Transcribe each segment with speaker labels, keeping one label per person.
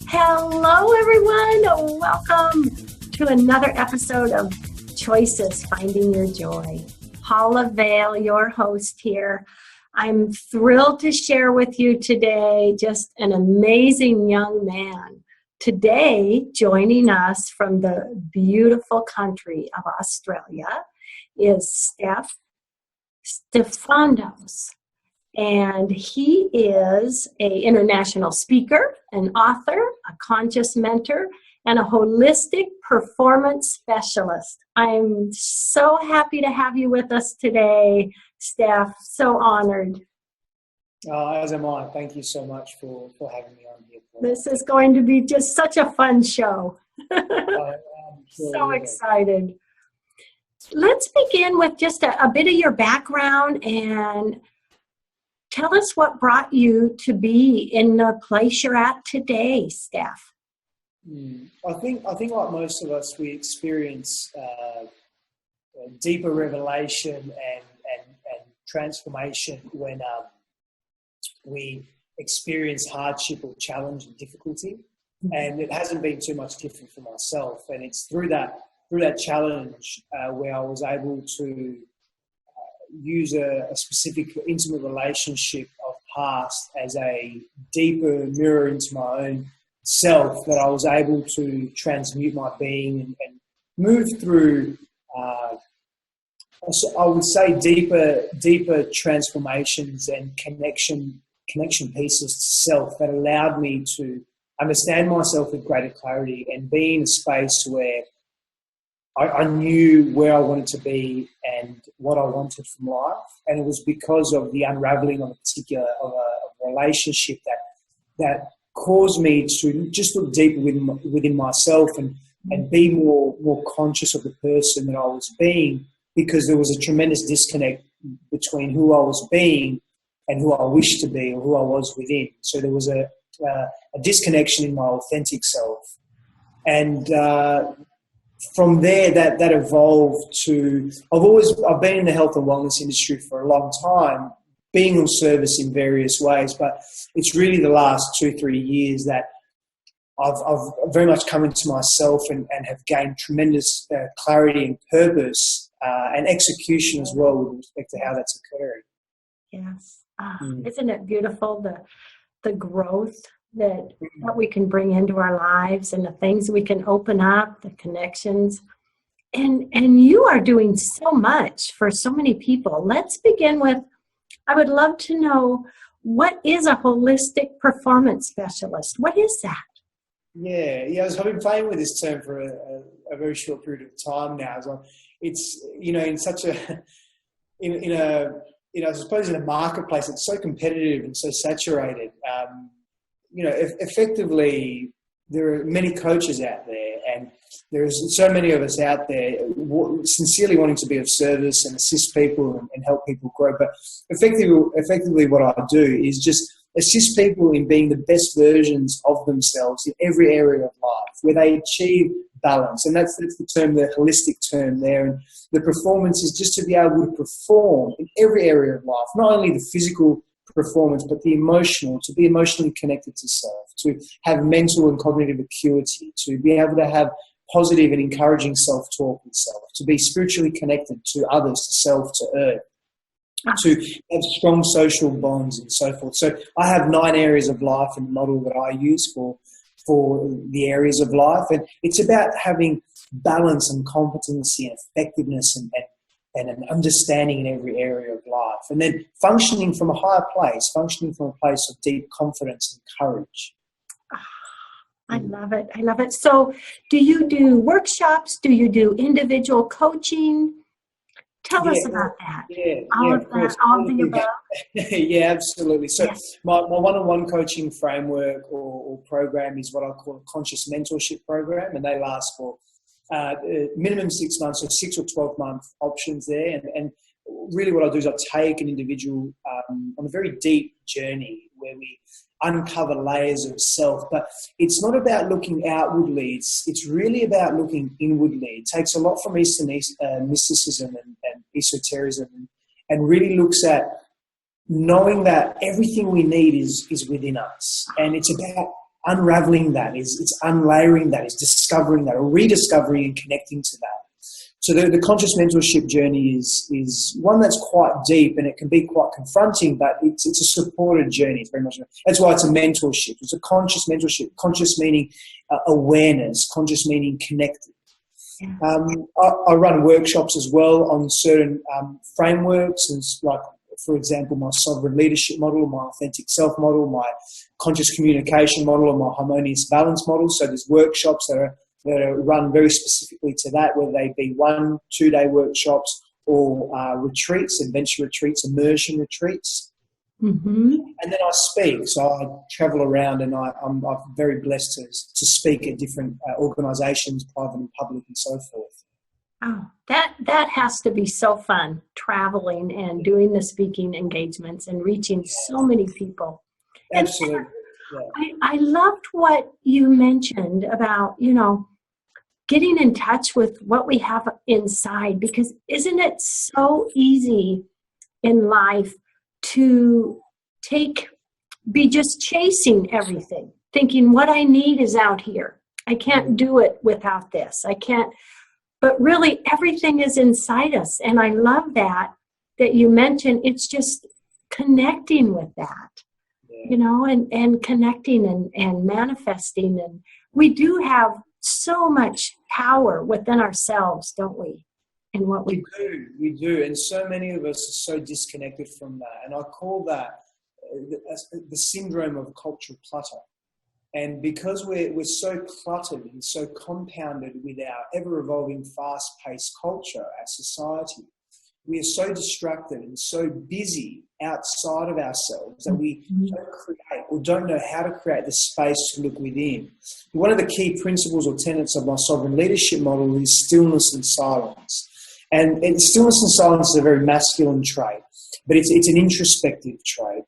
Speaker 1: Hello, everyone. Welcome to another episode of Choices, Finding Your Joy. Paula Vale, your host here. I'm thrilled to share with you today just an amazing young man. Today, joining us from the beautiful country of Australia is Stef Sifandos. And he is an international speaker, an author, a conscious mentor, and a holistic performance specialist. I'm so happy to have you with us today, Stef. So honored.
Speaker 2: As am I. Thank you so much for having me on here.
Speaker 1: This is going to be just such a fun show. So excited. Let's begin with just a bit of your background and tell us what brought you to be in the place you're at today, Stef.
Speaker 2: I think like most of us, we experience a deeper revelation and transformation when we experience hardship or challenge and difficulty. And it hasn't been too much different for myself. And it's through that challenge where I was able to use a specific intimate relationship of past as a deeper mirror into my own self, that I was able to transmute my being and move through, I would say, deeper transformations and connection pieces to self that allowed me to understand myself with greater clarity and be in a space where I knew where I wanted to be and what I wanted from life. And it was because of the unraveling of a relationship that caused me to just look deeper within myself and be more conscious of the person that I was being, because there was a tremendous disconnect between who I was being and who I wished to be or who I was within. So there was a disconnection in my authentic self. And from there, that evolved to, I've been in the health and wellness industry for a long time, being of service in various ways, but it's really the last 2-3 years that I've very much come into myself and have gained tremendous clarity and purpose and execution as well with respect to how that's occurring.
Speaker 1: Yes. Isn't it beautiful, the growth that we can bring into our lives and the things we can open up, the connections. And you are doing so much for so many people. Let's begin with, I would love to know, what is a holistic performance specialist? What is that? Yeah,
Speaker 2: I've been playing with this term for a very short period of time now. So it's, in such a, I suppose in a marketplace, it's so competitive and so saturated. Effectively, there are many coaches out there, and there's so many of us out there sincerely wanting to be of service and assist people and help people grow. But effectively, what I do is just assist people in being the best versions of themselves in every area of life, where they achieve balance. And that's the term, the holistic term there. And the performance is just to be able to perform in every area of life, not only the physical performance, but the emotional, to be emotionally connected to self, to have mental and cognitive acuity, to be able to have positive and encouraging self-talk with self, to be spiritually connected to others, to self, to earth, to have strong social bonds and so forth. So I have 9 areas of life and model that I use for the areas of life. And it's about having balance and competency and effectiveness and an understanding in every area of life. And then functioning from a higher place, functioning from a place of deep confidence and courage.
Speaker 1: I love it. I love it. So do you do workshops? Do you do individual coaching? Tell us about that. All of the above.
Speaker 2: Yeah, absolutely. So my one-on-one coaching framework or program is what I call a conscious mentorship program, and they last for minimum 6 months, or 6 or 12-month options there. And really what I do is I take an individual on a very deep journey where we uncover layers of self. But it's not about looking outwardly. It's really about looking inwardly. It takes a lot from Eastern mysticism and esotericism, and really looks at knowing that everything we need is within us. And it's about unraveling that, it's unlayering that, it's discovering that, or rediscovering and connecting to that. So the conscious mentorship journey is one that's quite deep, and it can be quite confronting, but it's a supported journey. It's very much, that's why it's a mentorship. It's a conscious mentorship. Conscious meaning awareness, conscious meaning connected. I run workshops as well on certain frameworks, and like, for example, my sovereign leadership model, my authentic self model, my conscious communication model, or my harmonious balance model. So there's workshops that are run very specifically to that, whether they be 1-2 day workshops or retreats, adventure retreats, immersion retreats. Mm-hmm. And then I speak. So I travel around, and I'm very blessed to speak at different organisations, private and public, and so forth.
Speaker 1: Oh, that has to be so fun, traveling and doing the speaking engagements and reaching so many people.
Speaker 2: Absolutely.
Speaker 1: Yeah. I loved what you mentioned about, getting in touch with what we have inside, because isn't it so easy in life to be just chasing everything, thinking what I need is out here. I can't do it without this. I can't. But really, everything is inside us. And I love that you mentioned it's just connecting with that, and connecting and manifesting. And we do have so much power within ourselves, don't we? In what we
Speaker 2: do. We do. And so many of us are so disconnected from that. And I call that the syndrome of cultural clutter. And because we're so cluttered and so compounded with our ever-evolving, fast-paced culture, our society, we are so distracted and so busy outside of ourselves that we don't create or don't know how to create the space to look within. One of the key principles or tenets of my sovereign leadership model is stillness and silence. And stillness and silence is a very masculine trait, but it's an introspective trait.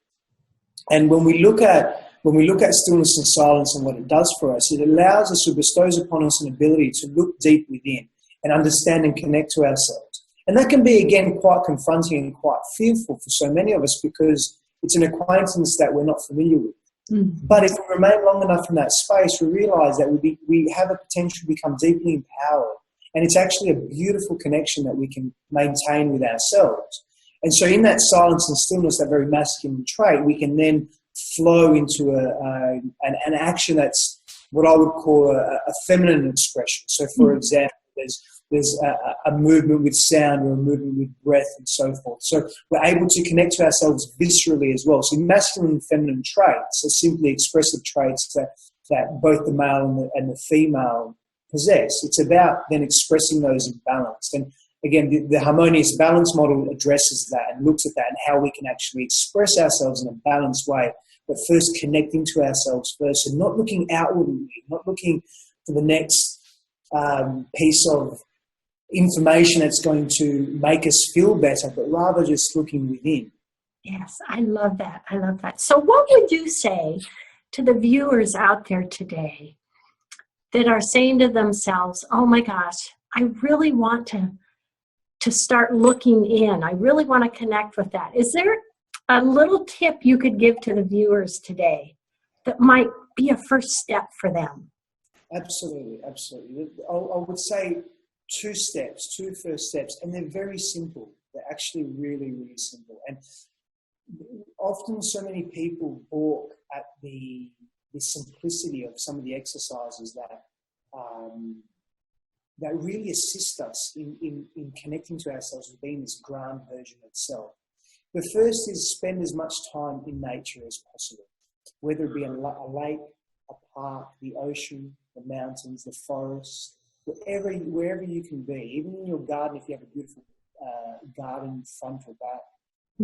Speaker 2: And when we look at stillness and silence and what it does for us, it allows us or bestows upon us an ability to look deep within and understand and connect to ourselves. And that can be, again, quite confronting and quite fearful for so many of us, because it's an acquaintance that we're not familiar with. But if we remain long enough in that space, we realise that we have a potential to become deeply empowered. And it's actually a beautiful connection that we can maintain with ourselves. And so in that silence and stillness, that very masculine trait, we can then flow into an action that's what I would call a feminine expression. So, for example, there's a movement with sound or a movement with breath and so forth. So we're able to connect to ourselves viscerally as well. So masculine and feminine traits are simply expressive traits that both the male and the female possess. It's about then expressing those in balance. And again, the harmonious balance model addresses that and looks at that and how we can actually express ourselves in a balanced way, but first connecting to ourselves first and not looking outwardly, not looking for the next piece of information that's going to make us feel better, but rather just looking within.
Speaker 1: Yes, I love that. I love that. So what would you say to the viewers out there today that are saying to themselves, oh my gosh, I really want to start looking in. I really want to connect with that. Is there a little tip you could give to the viewers today that might be a first step for them?
Speaker 2: Absolutely, absolutely. I would say two first steps, and they're very simple. They're actually really, really simple. And often so many people balk at the simplicity of some of the exercises that really assist us in connecting to ourselves and being this grand version of self. The first is spend as much time in nature as possible, whether it be a lake, a park, the ocean, the mountains, the forest, wherever you can be, even in your garden if you have a beautiful garden front or back.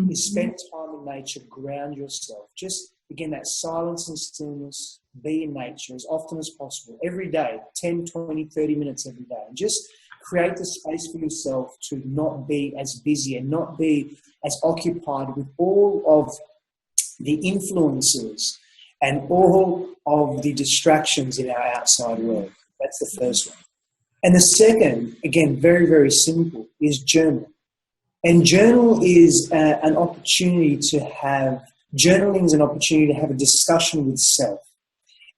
Speaker 2: Is spend time in nature, ground yourself. Just, again, that silence and stillness, be in nature as often as possible, every day, 10, 20, 30 minutes every day. And just create the space for yourself to not be as busy and not be as occupied with all of the influences and all of the distractions in our outside world. That's the first one. And the second, again, very, very simple, is journal. And journaling is an opportunity to have a discussion with self,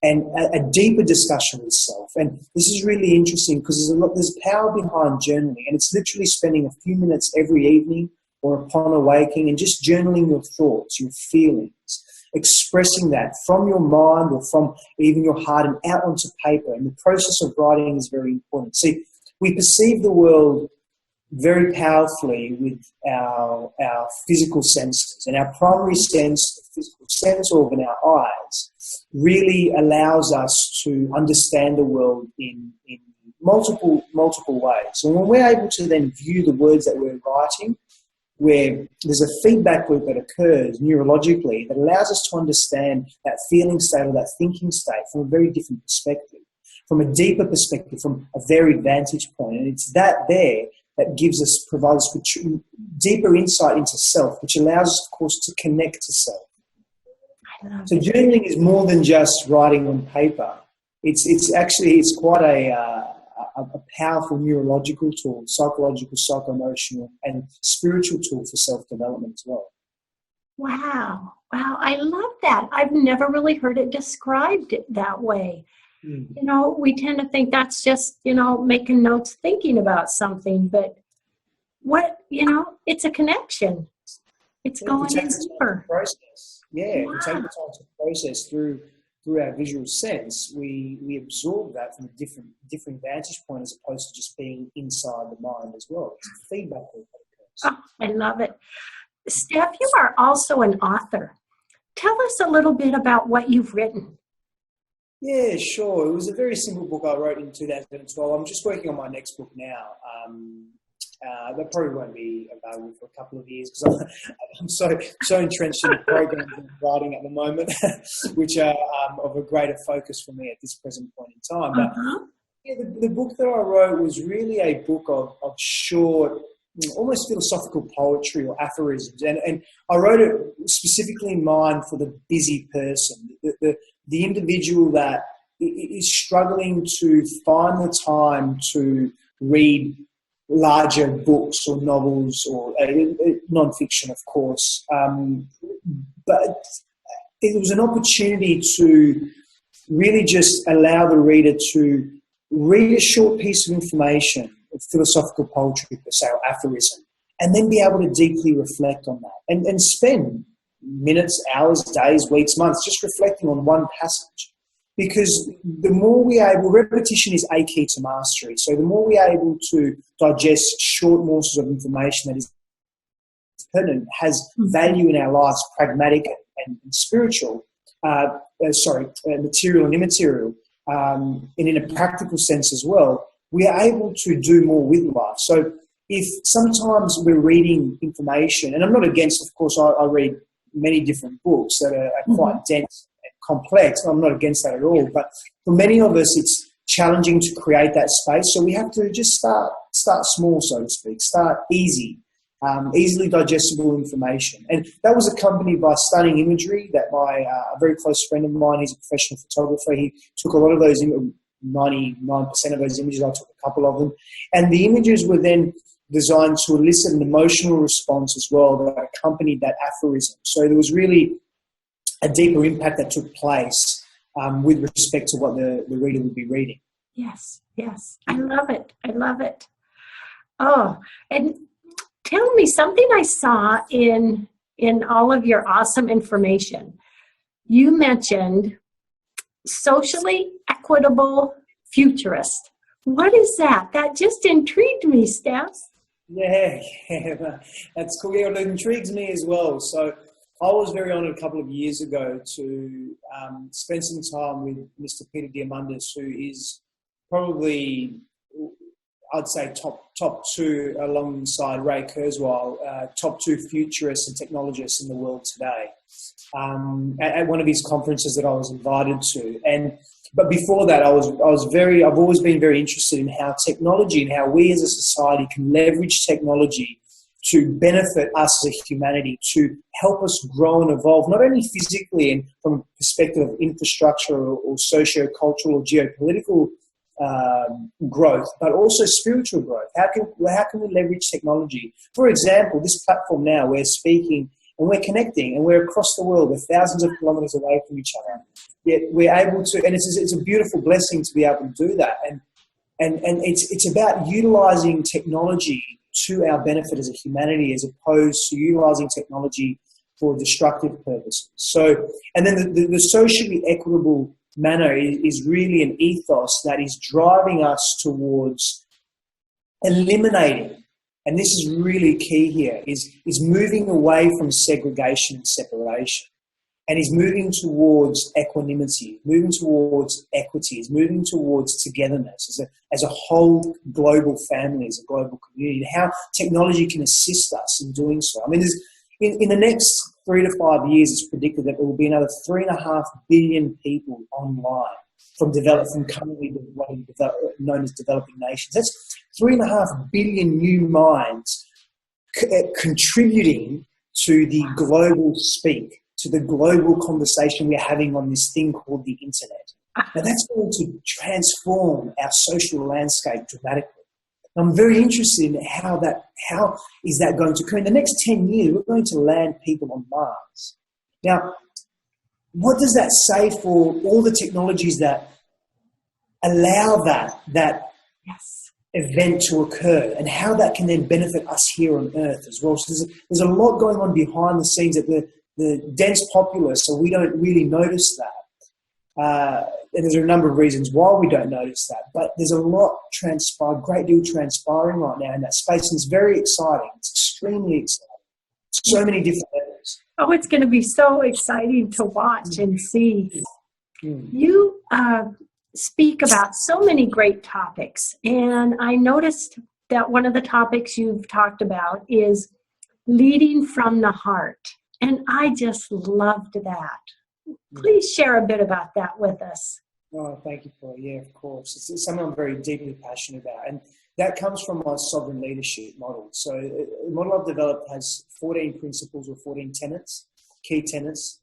Speaker 2: and a deeper discussion with self. And this is really interesting because there's power behind journaling, and it's literally spending a few minutes every evening or upon awaking and just journaling your thoughts, your feelings, expressing that from your mind or from even your heart and out onto paper. And the process of writing is very important. See, we perceive the world very powerfully with our physical senses, and our primary sense, the physical sense organ, our eyes, really allows us to understand the world in multiple ways. So when we're able to then view the words that we're writing, where there's a feedback loop that occurs neurologically that allows us to understand that feeling state or that thinking state from a very different perspective, from a deeper perspective, from a varied vantage point. And it's that provides us with deeper insight into self, which allows us, of course, to connect to self. So journaling is more than just writing on paper. It's quite a powerful neurological tool, psychological, psycho-emotional, and spiritual tool for self-development as well.
Speaker 1: Wow, I love that. I've never really heard it described that way. You know, we tend to think that's just, making notes, thinking about something, but it's a connection. It's going in deeper.
Speaker 2: Process. Yeah,
Speaker 1: wow.
Speaker 2: We take the time to process through our visual sense. We absorb that from a different vantage point as opposed to just being inside the mind as well. It's a feedback loop that occurs.
Speaker 1: Oh, I love it. Stef, you are also an author. Tell us a little bit about what you've written.
Speaker 2: Yeah, sure. It was a very simple book I wrote in 2012. I'm just working on my next book now. That probably won't be available for a couple of years because I'm so entrenched in the programs I'm writing at the moment, which are of a greater focus for me at this present point in time. But the book that I wrote was really a book of short, almost philosophical poetry or aphorisms. And I wrote it specifically in mind for the busy person, the individual that is struggling to find the time to read larger books or novels or non-fiction, of course. But it was an opportunity to really just allow the reader to read a short piece of information, of philosophical poetry per se, or aphorism, and then be able to deeply reflect on that and spend minutes, hours, days, weeks, months just reflecting on one passage. Because the more repetition is a key to mastery. So the more we are able to digest short morsels of information that is pertinent, has value in our lives, pragmatic and spiritual, material and immaterial, and in a practical sense as well, we are able to do more with life. So if sometimes we're reading information, and I'm not against, of course, I read many different books that are quite dense, complex. I'm not against that at all, but for many of us, it's challenging to create that space. So we have to just start small, so to speak. Start easy, easily digestible information, and that was accompanied by stunning imagery. That a very close friend of mine, he's a professional photographer. He took a lot of those, 99% of those images. I took a couple of them, and the images were then designed to elicit an emotional response as well that accompanied that aphorism. So there was really a deeper impact that took place with respect to what the reader would be reading.
Speaker 1: Yes. I love it. Oh, and tell me something I saw in all of your awesome information. You mentioned socially equitable futurist. What is that? That just intrigued me, Stef.
Speaker 2: Yeah, that's cool. Yeah, it intrigues me as well. So I was very honoured a couple of years ago to spend some time with Mr. Peter Diamandis, who is probably, I'd say, top two alongside Ray Kurzweil, top two futurists and technologists in the world today, at one of his conferences that I was invited to. But before that, I've always been very interested in how technology and how we as a society can leverage technology to benefit us as a humanity, to help us grow and evolve, not only physically and from a perspective of infrastructure or socio-cultural or geopolitical growth, but also spiritual growth. How can we leverage technology? For example, this platform now, we're speaking and we're connecting and we're across the world. We're thousands of kilometers away from each other. Yet we're able to, and it's a beautiful blessing to be able to do that. And it's about utilizing technology to our benefit as a humanity, as opposed to utilizing technology for destructive purposes. So, and then the socially equitable manner is really an ethos that is driving us towards eliminating, and this is really key here, is moving away from segregation and separation, and is moving towards equanimity, moving towards equity, is moving towards togetherness as a whole global family, as a global community, and how technology can assist us in doing so. I mean, in the next 3 to 5 years, it's predicted that there will be another 3.5 billion people online from currently known as developing nations. That's 3.5 billion new minds contributing to the global speak, to the global conversation we're having on this thing called the internet. Now, that's going to transform our social landscape dramatically. I'm very interested in how is that going to occur. In the next 10 years, we're going to land people on Mars. Now, what does that say for all the technologies that allow that event to occur, and how that can then benefit us here on Earth as well? So there's a lot going on behind the scenes that the dense populace, so we don't really notice that. And there's a number of reasons why we don't notice that, but there's a great deal transpiring right now in that space, and it's very exciting. It's extremely exciting. So many different levels.
Speaker 1: Oh, it's going to be so exciting to watch and see. You speak about so many great topics, and I noticed that one of the topics you've talked about is leading from the heart, and I just loved that. Please share a bit about that with us.
Speaker 2: Oh, thank you, Paul. Yeah, of course. It's something I'm very deeply passionate about. And that comes from my sovereign leadership model. So the model I've developed has 14 principles or 14 tenets, key tenets.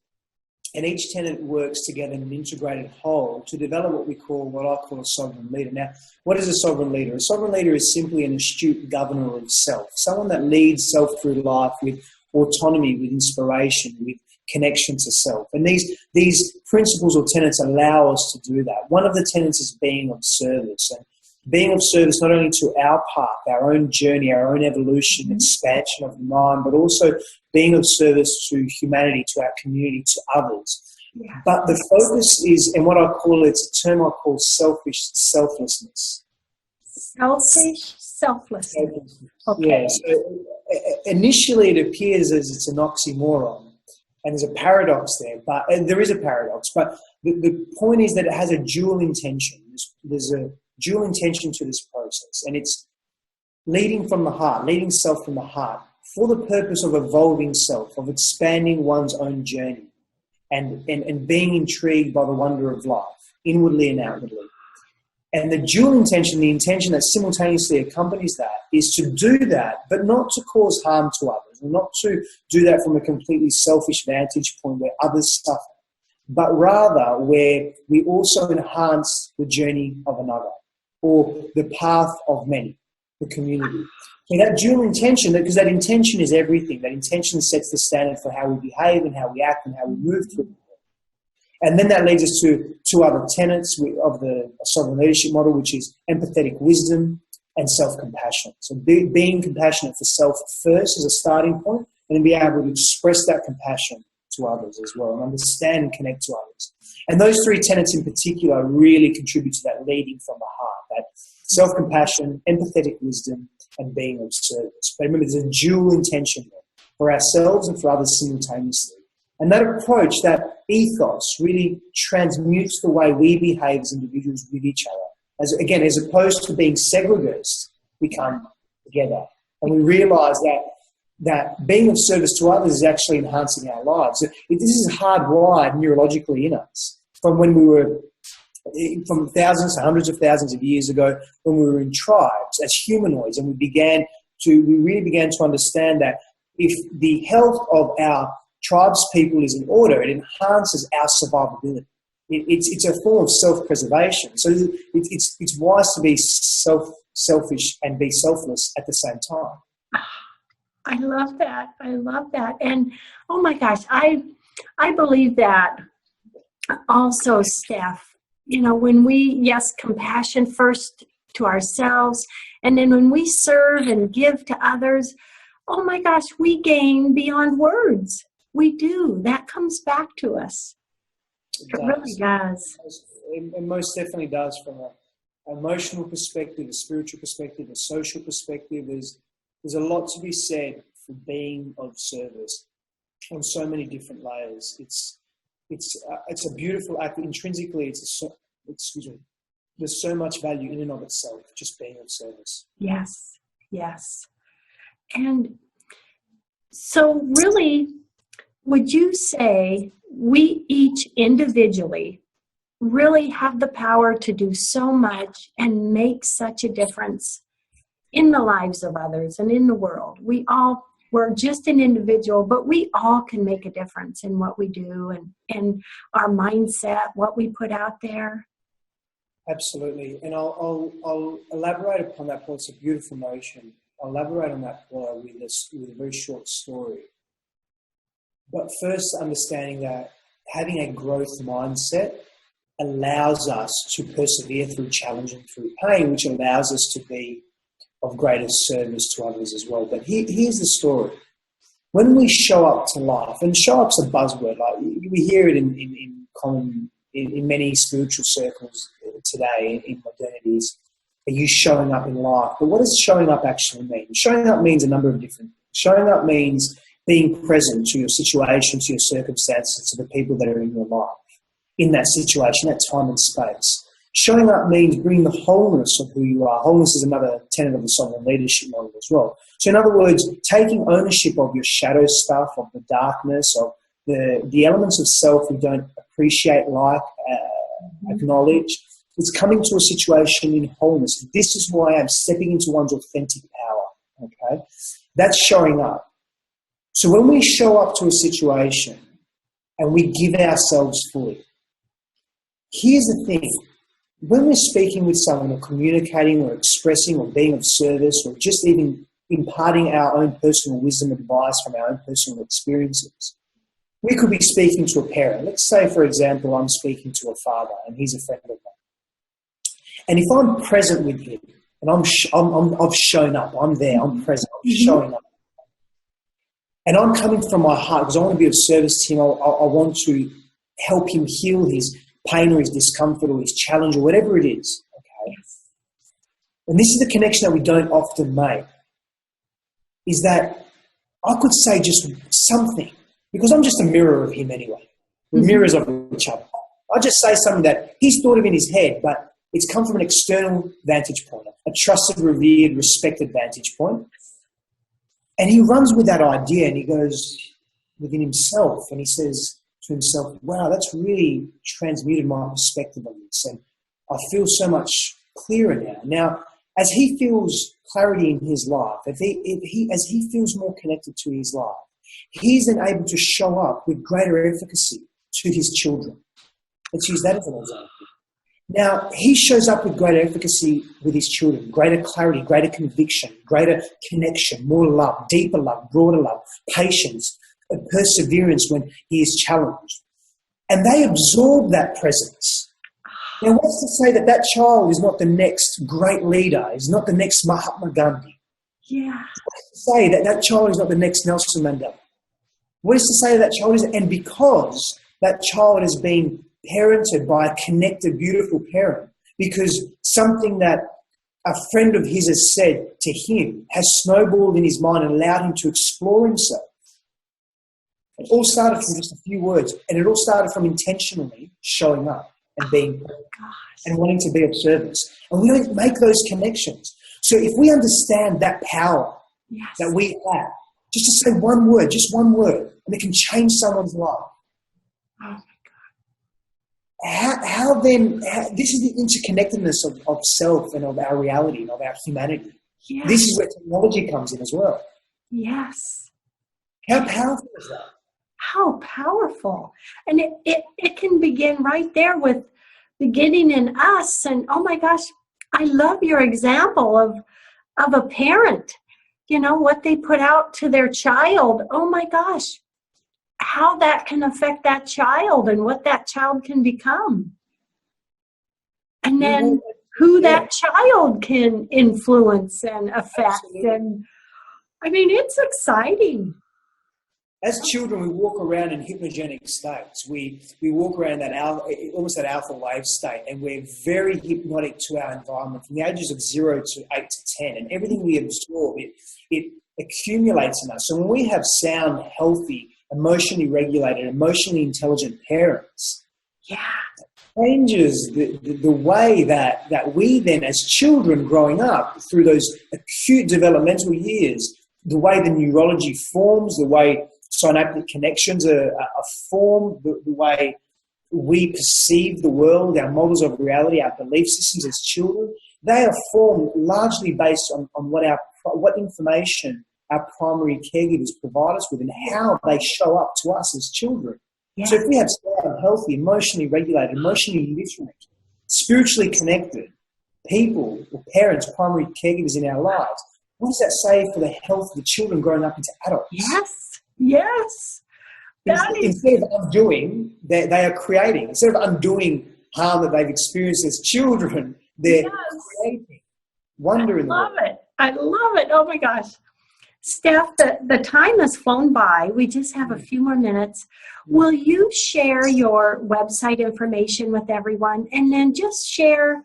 Speaker 2: And each tenet works together in an integrated whole to develop what I call a sovereign leader. Now, what is a sovereign leader? A sovereign leader is simply an astute governor of self, someone that leads self through life with autonomy, with inspiration, with connection to self. And these principles or tenets allow us to do that. One of the tenets is being of service, and being of service not only to our path, our own journey, our own evolution, expansion of the mind, but also being of service to humanity, to our community, to others. Yeah. But the focus is, and what I call it's a term I call selfish selflessness.
Speaker 1: Selfish selflessness. Okay.
Speaker 2: Yeah. So initially it appears as it's an oxymoron. And there's a paradox there, but there is a paradox. But the point is that it has a dual intention. There's a dual intention to this process, and it's leading from the heart, leading self from the heart, for the purpose of evolving self, of expanding one's own journey, and being intrigued by the wonder of life, inwardly and outwardly. And the dual intention, the intention that simultaneously accompanies that, is to do that, but not to cause harm to others, or not to do that from a completely selfish vantage point where others suffer, but rather where we also enhance the journey of another, or the path of many, the community. So that dual intention, because that intention is everything. That intention sets the standard for how we behave and how we act and how we move through the world. And then that leads us to two other tenets of the sovereign leadership model, which is empathetic wisdom and self-compassion. So being compassionate for self first as a starting point, and then be able to express that compassion to others as well, and understand and connect to others. And those three tenets in particular really contribute to that leading from the heart, that self-compassion, empathetic wisdom, and being of service. But remember, there's a dual intention there for ourselves and for others simultaneously. And that approach, that ethos, really transmutes the way we behave as individuals with each other. As opposed to being segregates, we come together. And we realise that being of service to others is actually enhancing our lives. This is hardwired neurologically in us from when we were, from thousands to hundreds of thousands of years ago, when we were in tribes as humanoids, and we really began to understand that if the health of our tribes people is in order, it enhances our survivability. it's a form of self-preservation. So it's wise to be selfish and be selfless at the same time.
Speaker 1: I love that. I love that. And oh my gosh, I believe that also, Steph. You know, when we, yes, compassion first to ourselves, and then when we serve and give to others, oh my gosh, we gain beyond words. We do. That comes back to us. It really does.
Speaker 2: It most definitely does, from an emotional perspective, a spiritual perspective, a social perspective. There's a lot to be said for being of service on so many different layers. It's a beautiful act. Intrinsically, there's so much value in and of itself, just being of service.
Speaker 1: Yes, yes. And so really, would you say we each individually really have the power to do so much and make such a difference in the lives of others and in the world? We're just an individual, but we all can make a difference in what we do and our mindset, what we put out there.
Speaker 2: Absolutely. And I'll elaborate upon that point. It's a beautiful notion. I'll elaborate on that point with a very short story. But first, understanding that having a growth mindset allows us to persevere through challenge and through pain, which allows us to be of greater service to others as well. But here's the story. When we show up to life, and show up's a buzzword, like we hear it in many spiritual circles today in modernity, are you showing up in life? But what does showing up actually mean? Showing up means a number of different things. Showing up means being present to your situation, to your circumstances, to the people that are in your life, in that situation, that time and space. Showing up means bringing the wholeness of who you are. Wholeness is another tenet of the sovereign leadership model as well. So in other words, taking ownership of your shadow stuff, of the darkness, of the elements of self we don't appreciate, acknowledge. It's coming to a situation in wholeness. This is who I am, stepping into one's authentic power. Okay? That's showing up. So when we show up to a situation and we give ourselves fully, here's the thing. When we're speaking with someone or communicating or expressing or being of service or just even imparting our own personal wisdom and advice from our own personal experiences, we could be speaking to a parent. Let's say, for example, I'm speaking to a father and he's a friend of mine. And if I'm present with him and I've shown up, I'm there, I'm present, I'm showing up. And I'm coming from my heart because I want to be of service to him. I want to help him heal his pain or his discomfort or his challenge or whatever it is. Okay. And this is the connection that we don't often make, is that I could say just something, because I'm just a mirror of him anyway. We're mirrors of each other. I just say something that he's thought of in his head, but it's come from an external vantage point, a trusted, revered, respected vantage point. And he runs with that idea and he goes within himself and he says to himself, wow, that's really transmuted my perspective on this. And I feel so much clearer now. Now, as he feels clarity in his life, as he feels more connected to his life, he's then able to show up with greater efficacy to his children. Let's use that as an example. Now, he shows up with greater efficacy with his children, greater clarity, greater conviction, greater connection, more love, deeper love, broader love, patience, and perseverance when he is challenged. And they absorb that presence. Now, what's to say that that child is not the next great leader, is not the next Mahatma Gandhi?
Speaker 1: Yeah.
Speaker 2: What's to say that that child is not the next Nelson Mandela? What is to say that child is, and because that child has been parented by a connected, beautiful parent, because something that a friend of his has said to him has snowballed in his mind and allowed him to explore himself. It all started from just a few words, and it all started from intentionally showing up and being and wanting to be of service. And we don't make those connections. So if we understand that power that we have, just to say one word, and it can change someone's life.
Speaker 1: Oh.
Speaker 2: How then, this is the interconnectedness of self and of our reality and of our humanity.
Speaker 1: Yes.
Speaker 2: This is where technology comes in as well.
Speaker 1: Yes.
Speaker 2: How powerful is that?
Speaker 1: how powerful. And it can begin right there with beginning in us. And oh my gosh, I love your example of a parent, what they put out to their child. Oh my gosh, how that can affect that child and what that child can become. And then who that child can influence and affect.
Speaker 2: Absolutely.
Speaker 1: And I mean, it's exciting.
Speaker 2: As children, we walk around in hypnogenic states. We walk around almost that alpha wave state, and we're very hypnotic to our environment from the ages of 0 to 8 to 10. And everything we absorb, it accumulates in us. So when we have sound, healthy, emotionally regulated, emotionally intelligent parents, it changes the way that we then, as children growing up through those acute developmental years, the way the neurology forms, the way synaptic connections are formed, the way we perceive the world, our models of reality, our belief systems as children, they are formed largely based on what information our primary caregivers provide us with and how they show up to us as children. Yeah. So if we have sound, healthy, emotionally regulated, emotionally literate, spiritually connected people or parents, primary caregivers in our lives, what does that say for the health of the children growing up into adults?
Speaker 1: Yes.
Speaker 2: Instead of undoing, they are creating. Instead of undoing harm that they've experienced as children, they're creating wonder in the world.
Speaker 1: I love it. Oh my gosh. Stef, the time has flown by. We just have a few more minutes. Will you share your website information with everyone, and then just share,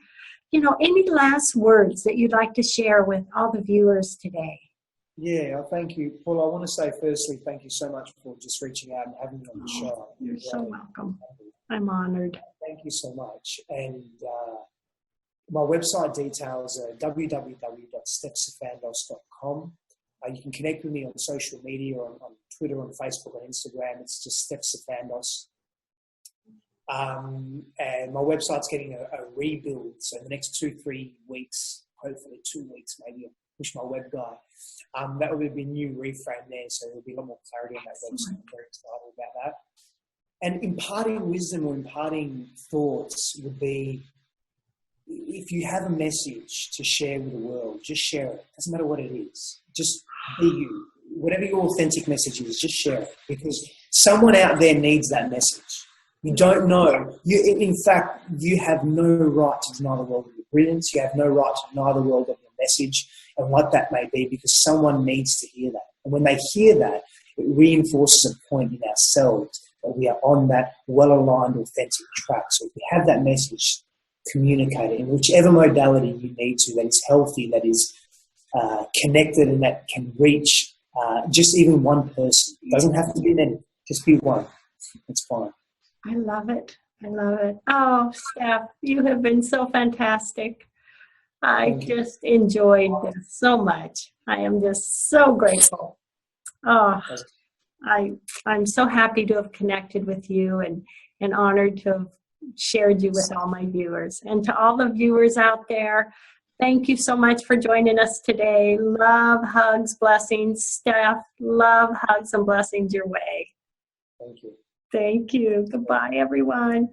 Speaker 1: any last words that you'd like to share with all the viewers today?
Speaker 2: Yeah, thank you, Paul. I want to say firstly, thank you so much for just reaching out and having me on the show.
Speaker 1: You're so welcome. I'm honored.
Speaker 2: Thank you so much. And my website details are www.stefsifandos.com. You can connect with me on social media, on Twitter, on Facebook, on Instagram. It's just Stef Sifandos. And my website's getting a rebuild. So in the next 2-3 weeks, hopefully 2 weeks, maybe I'll push my web guy. That will be a new reframe there. So there'll be a lot more clarity on that website. I'm very excited about that. And imparting wisdom or imparting thoughts would be, if you have a message to share with the world, just share it. Doesn't matter what it is. Just be you. Whatever your authentic message is, just share it. Because someone out there needs that message. You don't know. In fact, you have no right to deny the world of your brilliance. You have no right to deny the world of your message and what that may be, because someone needs to hear that. And when they hear that, it reinforces a point in ourselves that we are on that well-aligned, authentic track. So if you have that message, communicate it in whichever modality you need to, that is healthy, that is connected, and that can reach just even one person. It doesn't have to be many, just be one. It's fine.
Speaker 1: I love it. Oh, Stef, you have been so fantastic. I just enjoyed this so much. I am just so grateful. Oh, I'm so happy to have connected with you and honored to have shared you with all my viewers. And to all the viewers out there, thank you so much for joining us today. Love, hugs, blessings. Stef, love, hugs, and blessings your way.
Speaker 2: Thank you.
Speaker 1: Thank you. Goodbye, everyone.